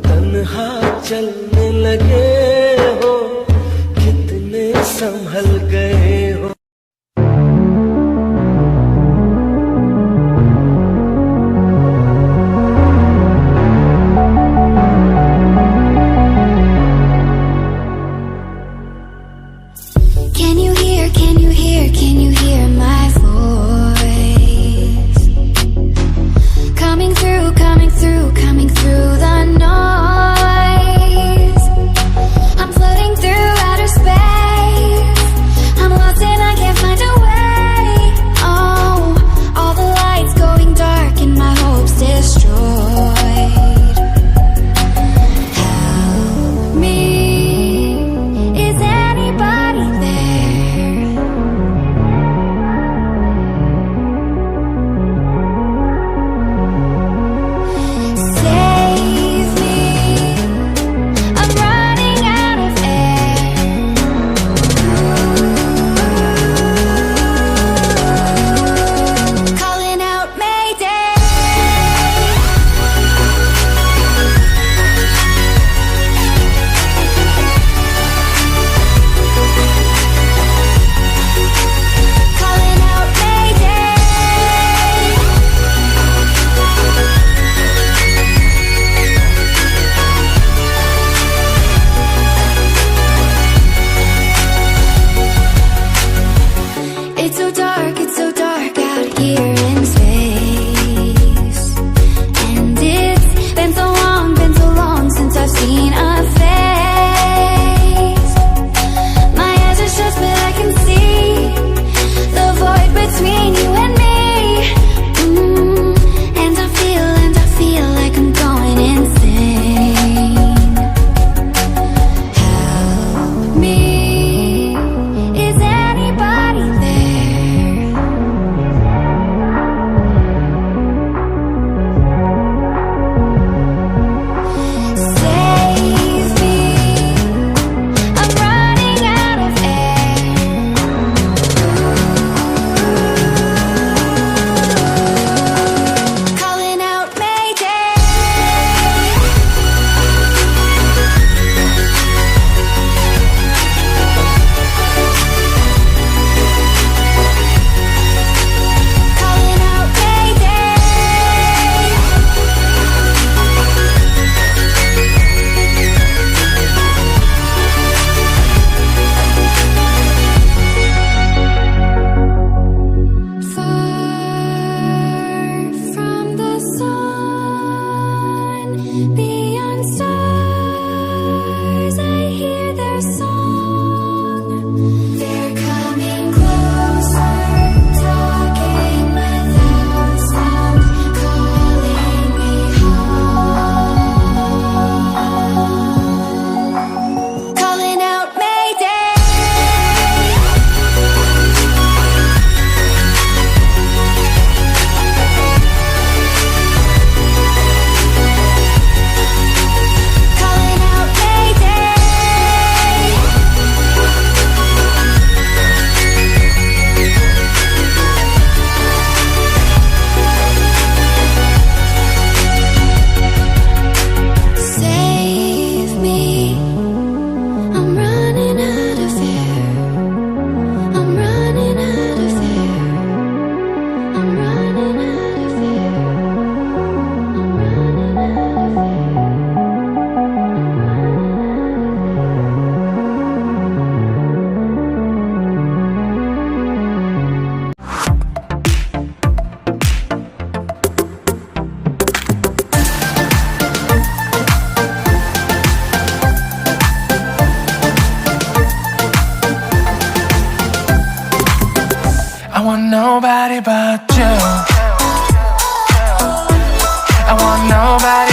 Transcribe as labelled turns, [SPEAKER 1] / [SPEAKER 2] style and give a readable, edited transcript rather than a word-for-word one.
[SPEAKER 1] तन्हा चलने लगे हो, कितने संभल गए हो.
[SPEAKER 2] Can you hear, can you hear, can you hear my voice? Coming through, coming through, coming through the noise. I'm floating through outer space. I'm lost and I can't find a way. Oh, all the lights going dark and my hopes destroyed. Help me. Is anybody there? Save me. I'm running out of air. Calling out Mayday. Calling out Mayday. It's so dark out here in space. And it's been so long since I've seen a face. My eyes are shut but I can see the void between you and me. And I feel like I'm going insane. Help me. Is anybody there? Save me. I'm running out of air. Calling out Mayday. Calling out Mayday. Far from the sun, beyond stars, I hear their song. They're coming closer, talking without sound, calling me home. Calling out Mayday. Calling out Mayday. Save me. I'm running out of air. I'm running out of air. I'm running out of air. I'm running out of air.
[SPEAKER 3] I want nobody but you. I want nobody